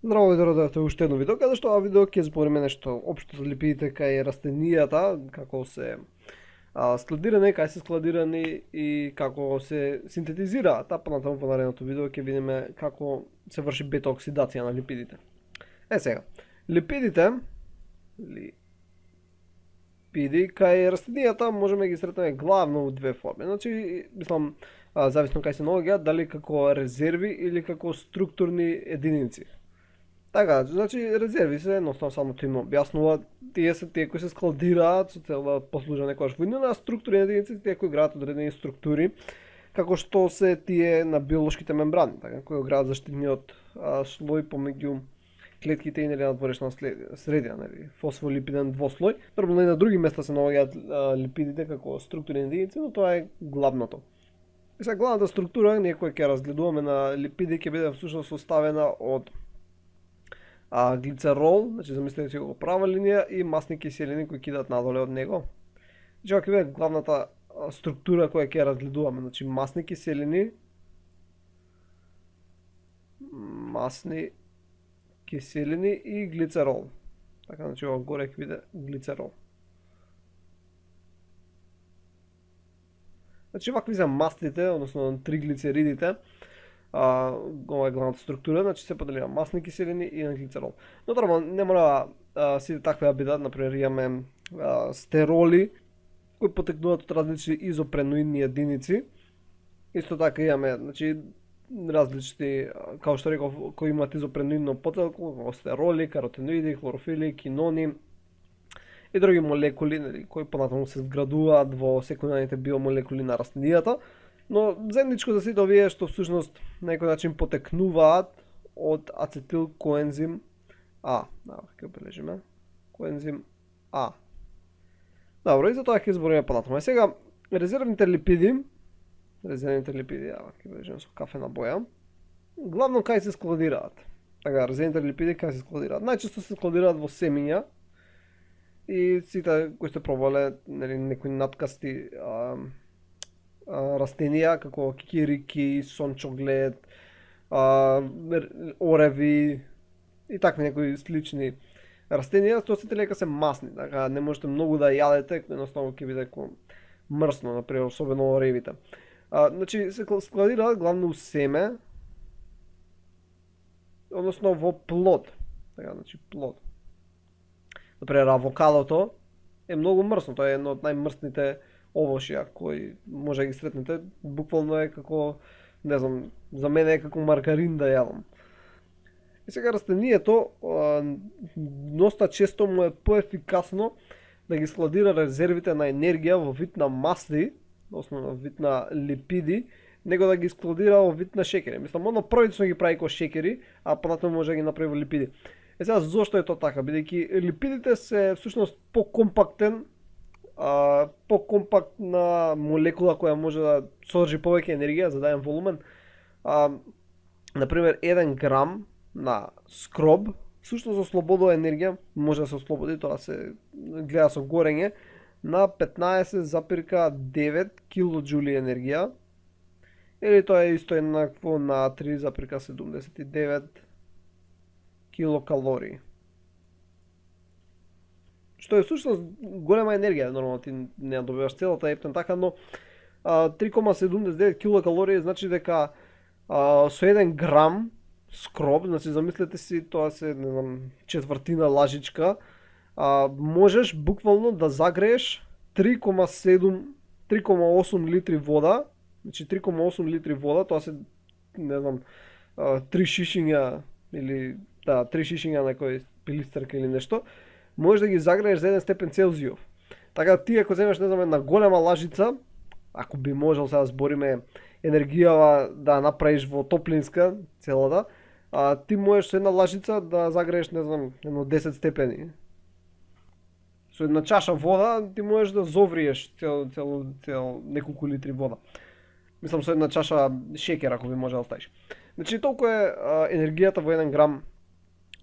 Здраво и добро уште едно видео, каде што ова видео ќе збориме нешто општо за липидите кај растенијата, како се складирани, кај се складирани и како се синтетизираат, а понатаму во наредното видео ќе видиме како се врши бета оксидација на липидите. Сега, липидите кај растенијата можеме ги сретнеме главно во две форми. Значи, мислам, зависно кај се наоѓаат, дали како резерви или како структурни единици. Така, значи резерви се едноставно само ти им објаснува, тие се тие кои се складираат со цел да послужат некогаш во иднина, а структурни единици тие кои граат одредени структури, како што се тие на биолошките мембрани, така, кои граат заштитниот слој помеѓу клетките и нели надворешна средина, нели фосфолипиден двослој. Нормално и на други места се наоѓаат липидите како структурни единици, но тоа е главното. И сега главната структура, ние која ќе разгледуваме на липиди, ќе биде всушност составена од глицерол, значи замислете си го права линија и масни киселини кои кидаат надоле од него. Значи ова ќе биде главната структура која ќе разгледуваме, значи масни киселини и глицерол. Така, значи ова горе ќе биде глицерол. Значи вакви се мастите, односно триглицеридите. Ова е главната структура, значи се подели на масни киселини и на глицерол. Но нормално не мора сите такви да бидат, например имаме стероли кои потекнуваат од различни изопреноидни единици. Исто така имаме, значи различни, како што реков, кои имаат изопреноидно потекло, стероли, каротиноиди, хлорофили, кинони и други молекули, кои понатаму се вградуваат во секундарните биомолекули на растенијата. Но заедничко за сите овие што всушност на некој начин потекнуваат од ацетил коензим А. Ќе обележиме. Коензим А. Добро, и за тоа ќе збориме понатаму. Сега, резервните липиди, ќе бележиме со кафена боја, главно кај се складираат. Така, резервните липиди кај се складираат. Најчесто се складираат во семиња и сите кои сте пробале некои наткасти растенија како кикирики, сончоглед, ореви и такви некои слични растенија, тоа сите лека се масни, така не можете многу да јадете, едноставно ќе биде мрсно, например, особено оревите. Значи се складираат главно у семе, односно во плод. Така, значи плод. Например, авокадото е многу мрсно, тоа е едно од најмрсните овошја кои може да ги сретнете, буквално е како, не знам, за мене е како маргарин да јадам. И сега растенијето доста често му е поефикасно да ги складира резервите на енергија во вид на масли, основно вид на липиди, него да ги складира во вид на шекери. Мислам, оно првично ги прави ко шекери, а понатаму може да ги направи во липиди. Сега зошто е тоа така? Бидејќи липидите се всушност по-компактна молекула која може да содржи повеќе енергија за даден волумен. Например, 1 грам на скроб всушност ослободува енергија, може да се ослободи, тоа се гледа со горење, на 15,9 килоџули енергија, или тоа е исто еднакво на 3,79 килокалории. Што е всушност голема енергија, нормално ти не ја добиваш целата ептен така, но 3,79 килокалории значи дека со 1 грам скроб, значи замислете си, тоа се, не знам, четвртина лажичка, можеш буквално да загрееш 3,8 литри вода, значи 3,8 литри вода, тоа се, не знам, 3 шишиња или, 3 шишиња на некој пилистерка или нешто, можеш да ги загрееш за 1 степен Целзијов. Така ти ако земеш, не знам, една голема лажица, ако би можел сега да збориме енергијава да направиш во топлинска целата, ти можеш со една лажица да загрееш, не знам, едно 10 степени. Со една чаша вода ти можеш да зовриеш цел неколку литри вода. Мислам со една чаша шекер ако би можел да ставиш. Значи толку е енергијата во 1 грам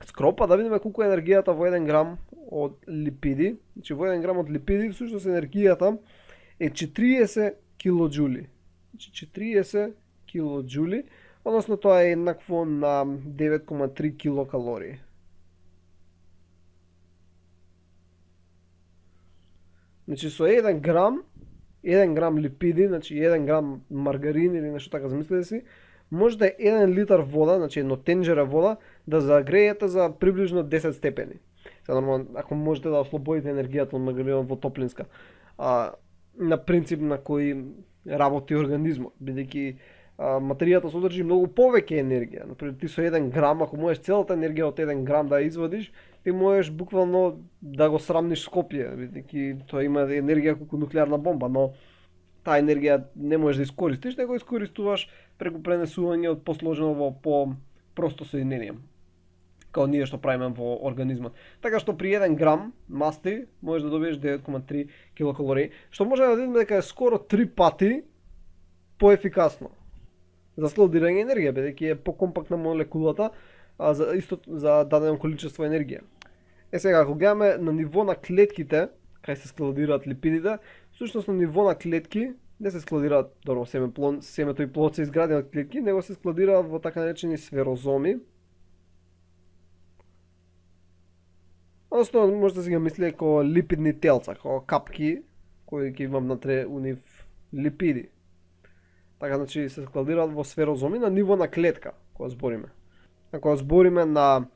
скроп, а да видиме колку е енергијата во 1 грам од липиди. Значи во 1 грам од липиди всушност енергијата е 40 килоџули. Значи 40 килоџули, Односно тоа е еднакво на 9,3 килокалории. Значи со 1 грам липиди, значи 1 грам маргарин или нешто така замислете си, може да е 1 литар вода, значи едно тенџера вода, да загреете за приближно 10 степени. Сега нормално, ако можете да ослободите енергијата од маргаринот во топлинска, на принцип на кој работи организмот, бидејќи материјата содржи многу повеќе енергија. Например, ти со 1 грам, ако можеш целата енергија од 1 грам да ја извадиш, ти можеш буквално да го срамниш Скопје, бидејќи тоа има енергија колку нуклеарна бомба, но таа енергија не можеш да искористиш, него искористуваш преку пренесување од посложено во по-просто соединение, као ние што правиме во организмот. Така што при 1 грам масти можеш да добиеш 9,3 килокалории, што може да видиме дека е скоро 3 пати поефикасно за складирање енергија, бидејќи е покомпактна молекулата за дадено количество енергија. Сега, ако гледаме на ниво на клетките, кај се складираат липидите, всушност на ниво на клетки не се складираат, добро, семето и плод се изградени од клетки, него се складираат во така наречени сферозоми. Односно, може да си ги мислите како липидни телца, како капки, кои ќе имам внатре у нив липиди. Така, значи, се складираат во сферозоми на ниво на клетка, кога збориме. Ако збориме на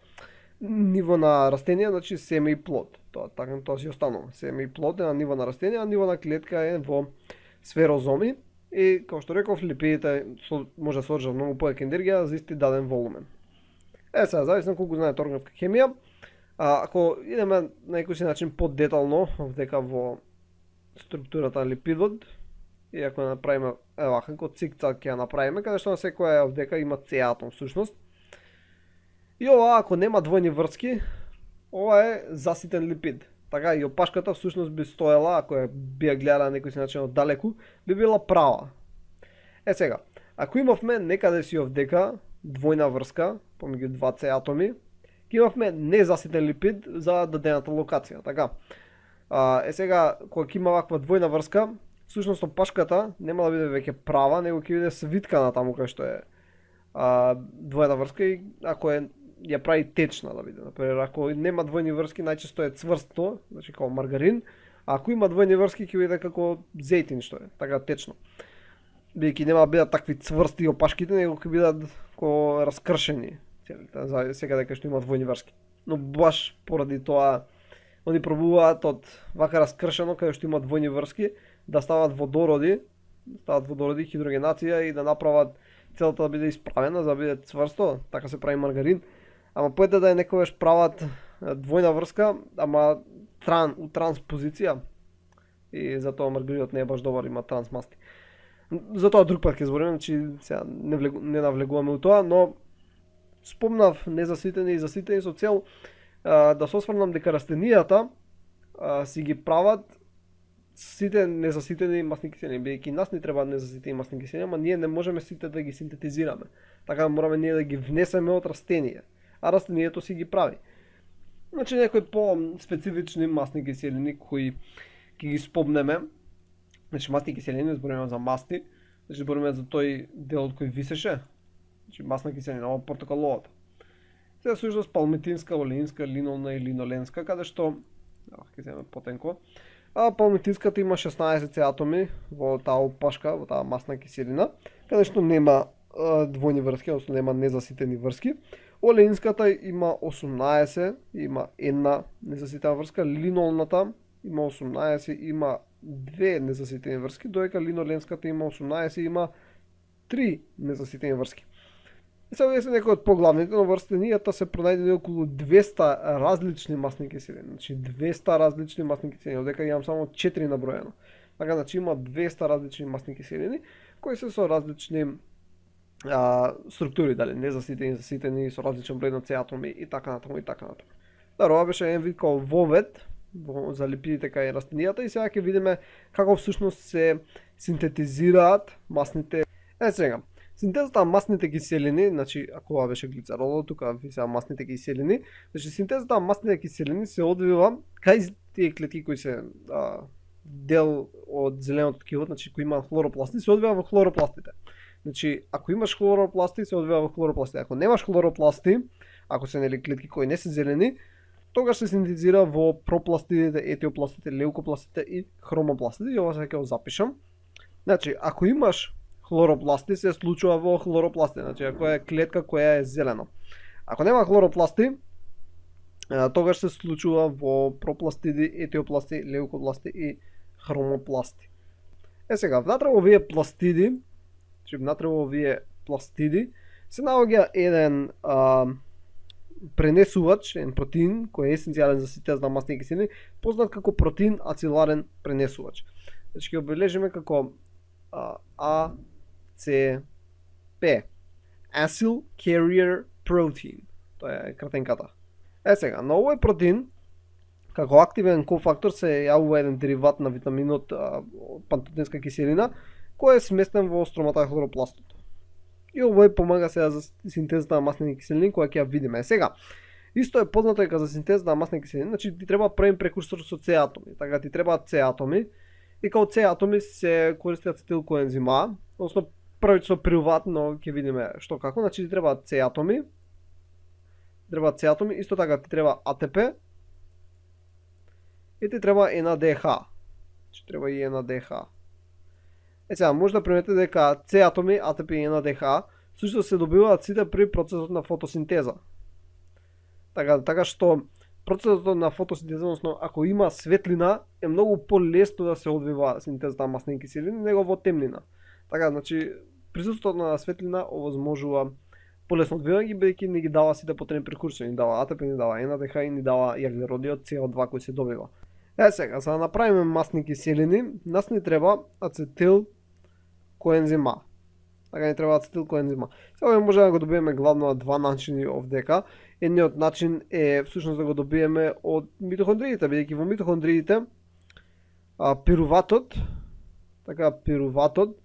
ниво на растенија, значи семе и плод. Тоа си останува. Семе и плод е на ниво на растенија, а ниво на клетка е во сферозоми. И, како што реков, липидите може да содржат многу повеќе енергија за исти даден волумен. Сега, зависно колку знаете органска хемија, ако идеме на некој си начин подетално дека во структурата на липидот, и ако ја направиме, ева, како цик-цак ќе ја направиме, каде што на секоја овдека има С атом всушност. И ова, ако нема двојни врски, ова е заситен липид. Така и опашката всушност би стоела, ако ја би ја гледала на некој си начин оддалеку, би била права. Сега, ако имавме некаде си овдека двојна врска помеѓу два С атоми, ќе имавме незаситен липид за дадената локација, така. Сега, кога ќе има ваква двојна врска, всушност опашката нема да биде веќе права, него ќе биде свиткана таму кај што е двојна врска и ако ја прави течна да биде. Например, ако нема двојни врски, најчесто е цврсто, значи како маргарин, а ако има двојни врски ќе биде како зејтин што е, така течно. Бидејќи нема да бидат такви цврсти опашките, него ќе бидат како раскршени целите, сега дека што има двојни врски. Но баш поради тоа они пробуваат од вака раскршено каде што има двојни врски да стават водороди, хидрогенација и да направат целата да биде исправена, за да биде цврсто, така се прави маргарин. Ама поете да е некогаш прават двојна врска, ама у транспозиција. И затоа маргаринот не е баш добар, има трансмасти. Затоа друг пат ќе збориме, значи сега не навлегуваме у тоа, но спомнав незаситени и заситени со цел да се осврнам дека растенијата си ги прават сите незаситени масни киселини, бидејќи нас не треба незаситени масни киселини, ама ние не можеме сите да ги синтетизираме. Така мораме ние да ги внесеме од растенија, а растенијето си ги прави. Значи некои по-специфични масни киселини кои ќе ги спомнеме. Значи масни киселини, збориме за масти, значи збориме за тој дел кој висеше, значи масна киселина, ова портокаловата. Сега всушност палмитинска, олеинска, линолна и линоленска, каде што ќе земеме потенко. А палмитинската има 16 С атоми во таа опашка, во таа масна киселина, каде што нема двојни врски, односно нема незаситени врски. Олеинската има 18, има една незаситена врска, линолната има 18, има две незаситени врски, додека линоленската има 18, има 3 незаситени врски. И сега се некои од поглавните, но во растенијата се пронајдени околу 200 различни масни киселини. Значи 200 различни масни киселини, одека имам само 4 наброено. Така, значи има 200 различни масни киселини, кои се со различни структури, дали незаситени, заситени, со различен број на С атоми и така натаму и така натаму. Ова беше еден вид као вовед за липидите кај растенијата и сега ќе видиме како всушност се синтетизираат масните. Сега, синтезата на масните киселини, значи ако ова беше глицеролот, тука ви сега масните киселини, значи синтезата на масните киселини се одвива кај тие клетки кои се дел од зеленото ткиво, значи кои имаат хлоропласти, се одвива во хлоропластите. Значи, ако имаш хлоропласти, се одвива во хлоропласти. Ако немаш хлоропласти, ако се нели клетки кои не се зелени, тогаш се синтезира во пропластидите, етиопластите, леукопластите и хромопластите. И ова сега ќе го запишам. Значи, ако имаш хлоропласти, се случува во хлоропласти. Значи, ако е клетка која е зелена. Ако нема хлоропласти, тогаш се случува во пропластиди, етиопласти, леукопласти и хромопласти. Сега, внатре во овие пластиди, се наоѓа еден пренесувач, еден протеин кој е есенцијален за синтеза на масни киселини, познат како протеин ациларен пренесувач. Значи ќе обележиме како ACP, Acyl Carrier Protein. Тоа е кратенката. Сега, на овој протеин како активен кофактор се јавува еден дериват на витаминот пантотенска киселина, кој е сместен во стромата хлоропластот. И овој помага сега за синтезата на маснени киселини, која ќе ја видиме. Сега, исто е познато дека за синтезата на маснени киселини, значи ти треба првен прекурсор со С атоми. Така ти требаат С атоми. И као С атоми се користи ацетил коензима, односно првично со пируват, но ќе видиме што како. Значи ти требаат С атоми. Исто така ти треба АТП. И ти треба НАДХ. Значи треба и НАДХ. Сега, може да приметите дека С атоми, АТП и НАДХ сушто се добиваат сите при процесот на фотосинтеза. Така што процесот на фотосинтеза, односно ако има светлина, е многу полесно да се одвива синтезата на маснени киселини него во темнина. Така, значи присуството на светлина овозможува полесно одвивање бидејќи не ги дава сите потребни прекурсори, ни дава АТП, ни дава НАДХ и ни дава јаглеродиот CO2 кој се добива. Сега, за да направиме масни киселини, нас ни треба ацетил коензима. Така ни треба ацетил коензима. Сега може да го добиеме главно на два начини овдека. Едниот начин е всушност да го добиеме од митохондриите, бидејќи во митохондриите пируватот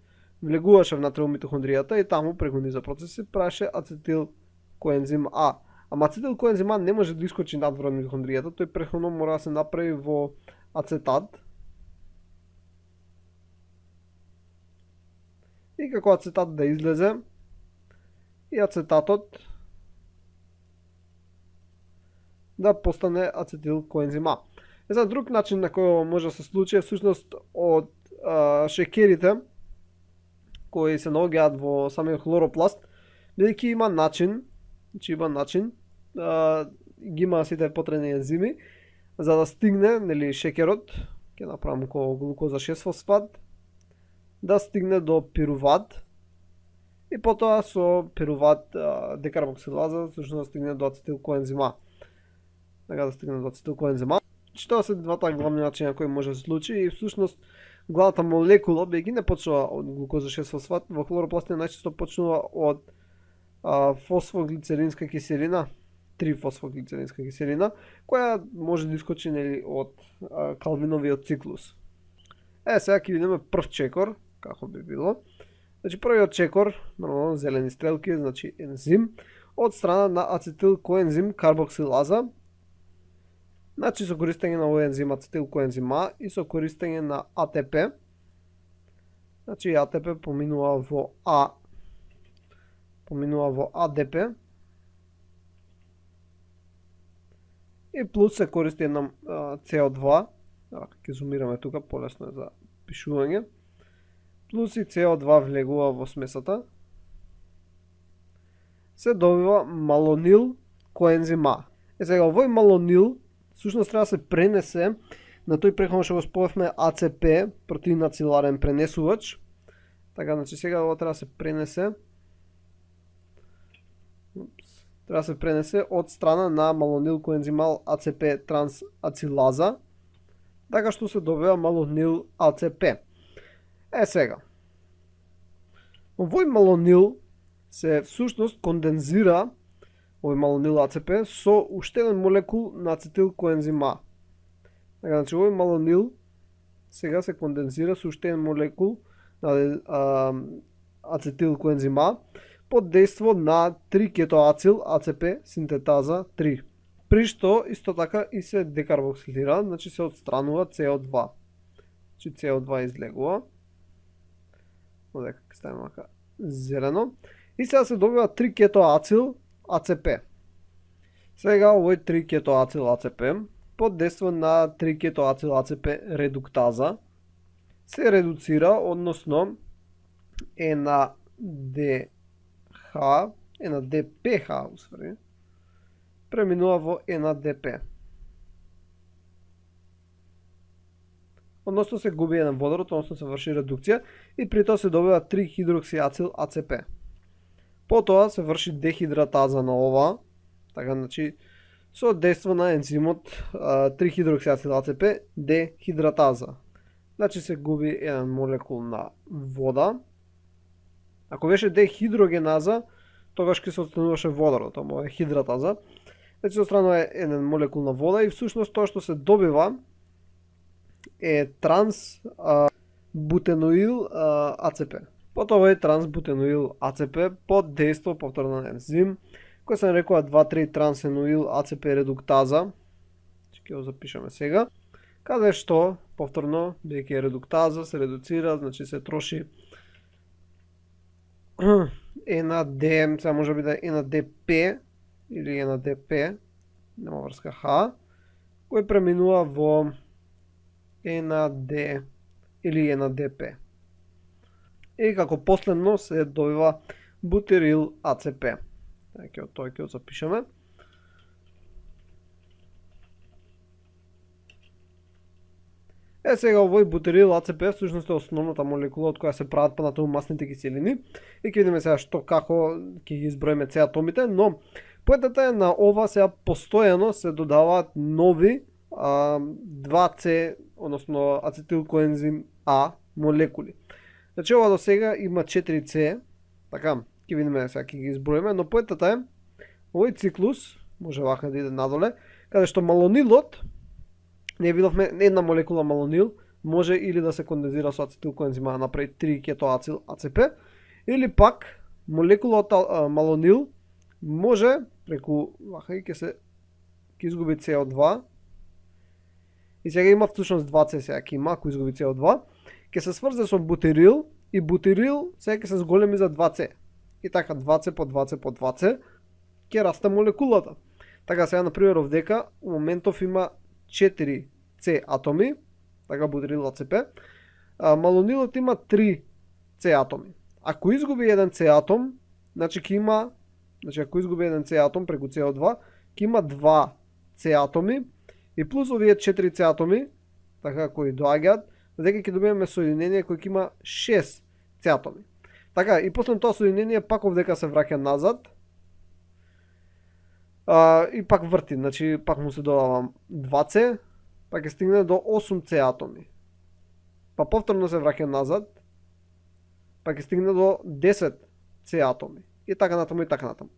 влегуваше внатре во митохондријата и таму преку низа процеси правеше ацетил коензим А. Ама ацетил коензим А не може да искочи надвор од митохондријата, тој претходно мора да се направи во ацетат. И како ацетат да излезе, и ацетатот да постане ацетил коензим А. За друг начин на кој може да се случи е всушност од шекерите кои се наоѓаат во самиот хлоропласт, бидејќи има начин, ги има сите потребни ензими за да стигне, нели, шекерот, ќе направам ко глукоза 6-фосфат, да стигне до пируват и потоа со пируват декарбоксилаза всушност да стигне до ацетил коензима. Така да стигне до ацетил коензима. Тоа се двата главни начини на кои може да се случи и всушност главната молекула, бидејќи не почнува од глукоза 6-фосфат, во хлоропластите најчесто почнува од фосфоглицеринска киселина, 3-фосфоглицеринска киселина, која може да искочи, нели, од Калвиновиот циклус. Сега ќе видиме прв чекор, како би било. Значи првиот чекор, нормално зелени стрелки, значи ензим од страна на ацетил коензим карбоксилаза. Значи со користење на овој ензим ацетил коензим А и со користење на АТП. Значи АТП поминува во АДП. И плюс се користи една CO2. Ќе зумираме тука, полесно е за пишување. Плюс и CO2 влегува во смесата. Се добива малонил коензим А. Сега овој малонил всушност треба да се пренесе на тој претходно што го споменавме АЦП, протеин ациларен пренесувач. Така, значи сега ова треба да се пренесе. Треба да се пренесе од страна на малонил коензимал АЦП трансацилаза, така што се добива малонил АЦП. Сега. Овој малонил се всушност кондензира, овој малонил АЦП, со уште еден молекул на ацетил коензим А. Така, значи овој малонил сега се кондензира со уште еден молекул на ацетил коензим А под дејство на 3-кетоацил АЦП синтетаза 3. При што исто така и се декарбоксилира, значи се отстранува CO2. Значи CO2 излегува. Одека ќе ставиме мака зелено. И сега се добива 3 кетоацил АЦП. Сега овој 3 кетоацил АЦП под дејство на 3 кетоацил АЦП редуктаза се редуцира, односно е на ДПХ усвари, преминува во НАДП. Односно се губи еден водород, односно се врши редукција и при тоа се добива 3 хидроксиацил АЦП. Потоа се врши дехидратаза на ова, така значи со дејство на ензимот 3 хидроксиацил АЦП дехидратаза. Значи се губи еден молекул на вода. Ако беше дехидрогеназа, тогаш ќе се отстрануваше водород, ама е хидратаза. Значи се отстранува еден молекул на вода и всушност тоа што се добива е трансбутеноил АЦП. Потоа е трансбутеноил АЦП под дејство повторно на ензим кој се нарекува 2,3 трансеноил АЦП редуктаза. Ќе го запишеме сега. Каде што повторно бидејќи е редуктаза се редуцира, значи се троши НАД, сега може би да е НАДП или НАДП, нема врска Х, кој преминува во НАД или НАДП. И како последно се добива бутирил АЦП. Тој ќе го запишеме. Сега овој бутирил АЦП всушност е основната молекула од која се прават понатаму масните киселини и ќе видиме сега што како ќе ги изброиме С атомите, но поентата е на ова сега постојано се додаваат нови 2С, односно ацетилкоензим А молекули. Значи ова до сега има 4С, така, ќе видиме сега ќе ги изброиме, но поентата е овој циклус може вака да иде надоле, каде што малонилот не видовме една молекула малонил може или да се кондензира со ацетилкоензима да направи 3 кетоацил АЦП, или пак молекулата малонил може преку вака и ќе изгуби CO2 и сега има всушност 2C сега ќе има ако изгуби CO2, ќе се сврзе со бутирил и бутирил сега ќе се зголеми за 2C. И така 2C по 2C по 2C ќе расте молекулата. Така сега например овдека у моментов има 4 С атоми, така бутирил АЦП, малонилот има 3 С атоми. Ако изгуби еден С атом, значи ќе има, значи ако изгуби еден С атом преку CO2, ќе има 2 С атоми и плюс овие 4 С атоми, така кои доаѓаат, дека ќе добиеме соединение кој ќе има 6 С атоми. Така, и после тоа соединение пак овдека се враќа назад, и пак врти, значи пак му се додава 2С, па ќе стигне до 8 С атоми. Па повторно се враќа назад, па ќе стигне до 10 С атоми. И така натаму и така натаму.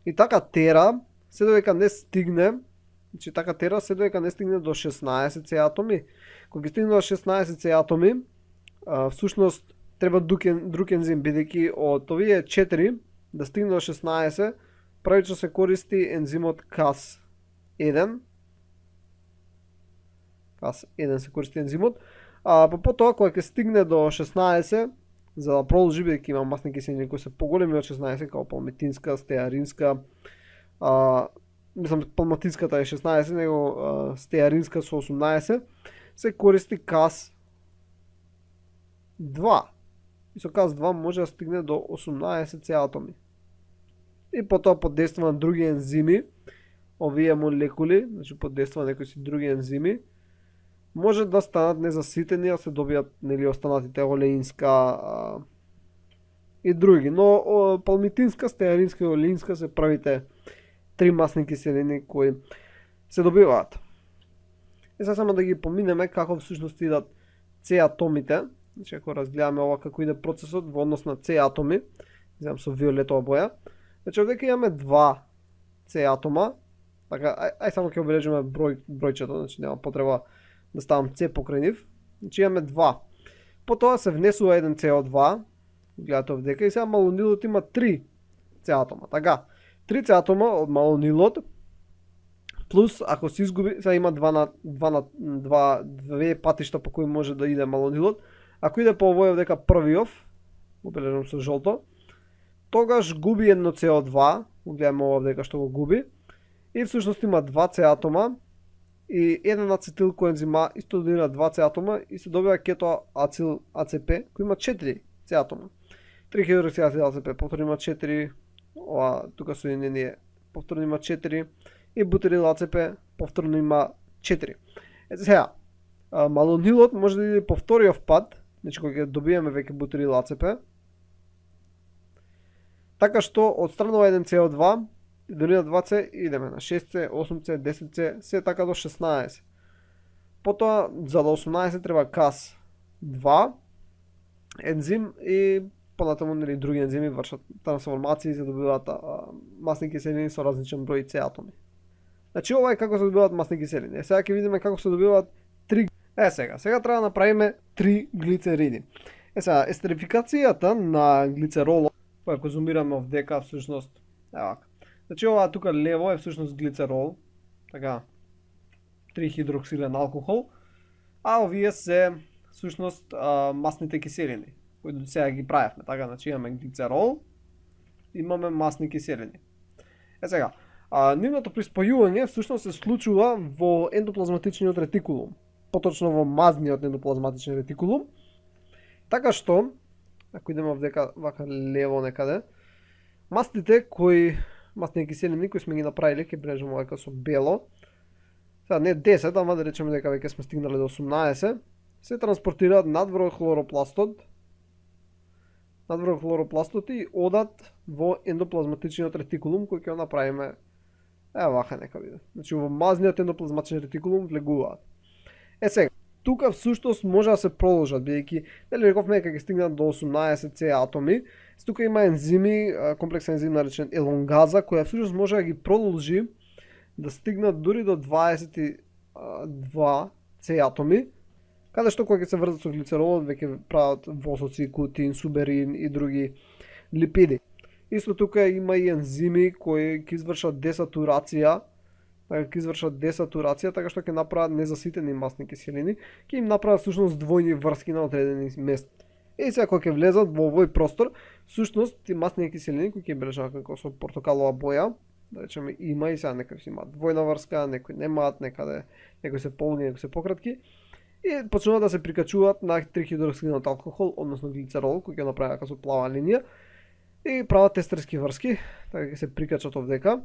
И така тера се додека не стигне, значи така тера се додека не стигне до 16 С атоми. Кога ќе стигне до 16 С атоми, всушност треба друг ензим, бидејќи од овие 4 да стигне до 16, правично се користи ензимот Cas1. Cas1 се користи ензимот. Па потоа кога ќе стигне до 16, за да продолжи бидејќи има масни киселини кои се поголеми од 16, како палмитинска, стеаринска, мислам палмитинската е 16, него стеаринска со 18, се користи Cas2. И со Cas2 може да стигне до 18 С атоми. И потоа под дејство на други ензими, овие молекули, значи под дејство на некои си други ензими, може да станат незаситени, да се добијат нели останатите олеинска и други. Но палмитинска, стеаринска и олеинска се правите три масни киселини кои се добиваат. И сега само да ги поминеме како всушност идат С атомите. Значи ако разгледаме ова како иде процесот во однос на С атоми, земам со виолетова боја. Значи овдека имаме 2 С атома. Така, ај само ќе обележиме бројчето, значи нема потреба да ставам С покрај нив. Значи имаме 2. Потоа се внесува еден CO2. Гледате овдека и сега малонилот има 3 С атома. Така, 3 С атома од малонилот плюс ако се изгуби, сега има две патишта по кои може да иде малонилот. Ако иде по овој овдека првиов, обележам со жолто, тогаш губи едно CO2, гледаме ова дека што го губи, и всушност има 2 C атома и еден ацетил коензима исто донира 2 C атома и се добива кетоацил АЦП кој има 4 C атома. 3 хидроксиацил АЦП повторно има 4, ова тука соединение повторно има 4 и бутирил АЦП повторно има 4. Ете сега, малонилот може да иде по вториот пат, значи кога ќе добиеме веќе бутирил АЦП, така што отстранува еден CO2 и донира 2C и идеме на 6C, 8C, 10C, се така до 16. Потоа за до 18 треба Cas2 ензим и понатаму нели други ензими вршат трансформации и се добиваат масни киселини со различен број C атоми. Значи ова е како се добиваат масни киселини. Сега ќе видиме како се добиваат 3. Сега треба да направиме 3 глицериди. Сега естерификацијата на глицеролот, која ако зумираме овдека всушност ева. Значи ова тука лево е всушност глицерол, така 3 хидроксилен алкохол, а овие се всушност масните киселини кои до сега ги правевме, така, значи имаме глицерол, имаме масни киселини. Сега, нивното приспојување всушност се случува во ендоплазматичниот ретикулум, поточно во мазниот ендоплазматичен ретикулум, така што, ако идеме овдека вака лево некаде, масните киселини кои сме ги направиле, ќе бележиме овака со бело, сега не 10, ама да речеме дека веќе сме стигнале до 18, се транспортираат надвор хлоропластот, и одат во ендоплазматичниот ретикулум кој ќе го направиме вака нека биде. Значи во мазниот ендоплазматичен ретикулум влегуваат. Сега, тука всушност може да се продолжат, бидејќи дали рековме дека ќе стигнат до 18 C атоми, тука има ензими, комплексен ензим наречен елонгаза, која всушност може да ги продолжи да стигнат дури до 22 C атоми, каде што кога ќе се врзат со глицеролот веќе прават восоци, кутин, суберин и други липиди. Исто тука има и ензими кои ќе извршат десатурација, така што ќе направат незаситени масни киселини, ќе им направат всушност двојни врски на одредени места. И сега кога ќе влезат во овој простор, всушност ти масни киселини кои ќе бележат како со портокалова боја, да речеме има и сега некои имаат двојна врска, некои немаат, некои се полни, некои се пократки. И почнуваат да се прикачуваат на 3 хидроксилниот алкохол, односно глицерол, кој ќе направи како со плава линија, и прават естерски врски, така ќе се прикачат овдека.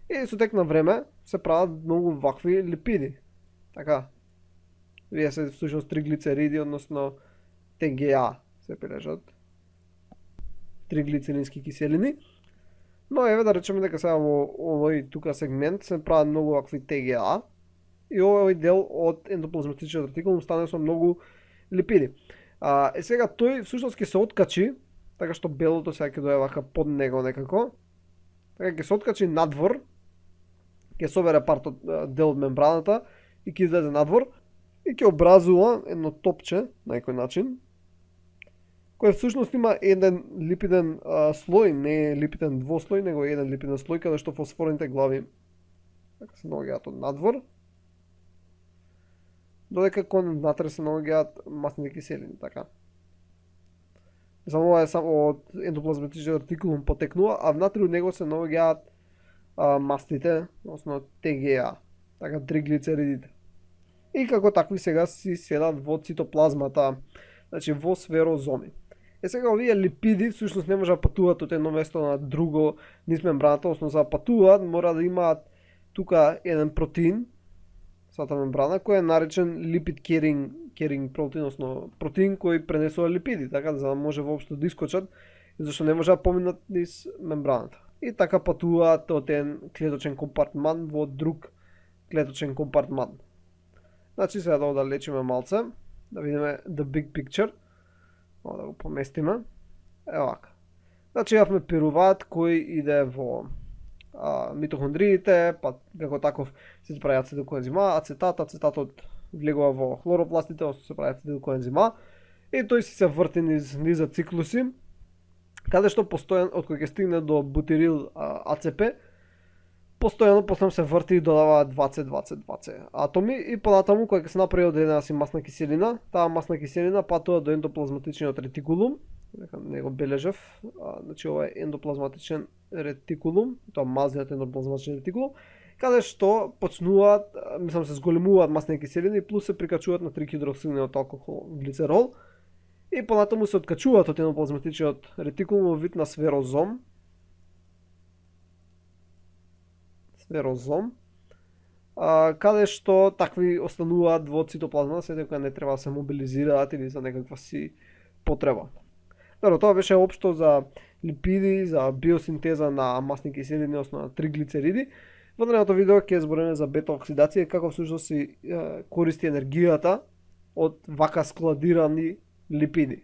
И со тек на време се прават многу вакви липиди. Така. Вие се всушност триглицериди, односно ТГА се бележат. Триглицерински киселини. Но еве да речеме дека сега во овој тука сегмент се прават многу вакви ТГА. И овој дел од ендоплазматичниот ретикулум стане со многу липиди. Сега тој всушност ќе се откачи, така што белото сега ќе дое вака под него некако. Така ќе се откачи надвор, ќе собере парт од дел од мембраната и ќе излезе надвор и ќе образува едно топче на некој начин, кој всушност има еден липиден слој, не е липиден двослој, него е еден липиден слој каде што фосфорните глави така се наоѓаат од надвор, додека кон внатре се наоѓаат масните киселини, така. Само ова е само од ендоплазматичниот ретикулум потекнува, а внатре од него се наоѓаат мастите, односно ТГА, така триглицеридите. И како такви сега си седат во цитоплазмата, значи во сферозоми. Сега овие липиди всушност не може да патуваат од едно место на друго низ мембраната, односно за да патуваат мора да имаат тука еден протеин, сата мембрана, кој е наречен lipid carrying протеин, односно протеин кој пренесува липиди, така за да може воопшто да искочат, зашто не може да поминат низ мембраната. И така патуваат од еден клеточен компартман во друг клеточен компартман. Значи сега да лечиме малце, да видиме the big picture. Да го поместиме. Ево вака. Значи имавме пируват кој иде во митохондриите, па како таков се прави ацетилкоензима, ацетатот влегува во хлоропластите, се прави ацетилкоензима и тој се врти низ циклуси, каде што постојано од кој ќе стигне до бутирил АЦП, постојано после се врти и додава 20 атоми и понатаму кога ќе се направи одредена си масна киселина, таа масна киселина патува до ендоплазматичниот ретикулум, дека не го бележав. Значи ова е ендоплазматичен ретикулум, тоа мазниот ендоплазматичен ретикулум, каде што почнуваат, мислам се зголемуваат масни киселини плюс се прикачуваат на 3-хидроксилниот алкохол глицерол и понатаму се откачуваат од ендоплазматичниот ретикулум во вид на сферозом. Каде што такви остануваат во цитоплазма, се дека не треба да се мобилизираат или за некаква си потреба. Добро, тоа беше општо за липиди, за биосинтеза на масни киселини, односно на триглицериди. Во наредното видео ќе збориме за бета-оксидација и како всушност се користи енергијата од вака складирани липиди.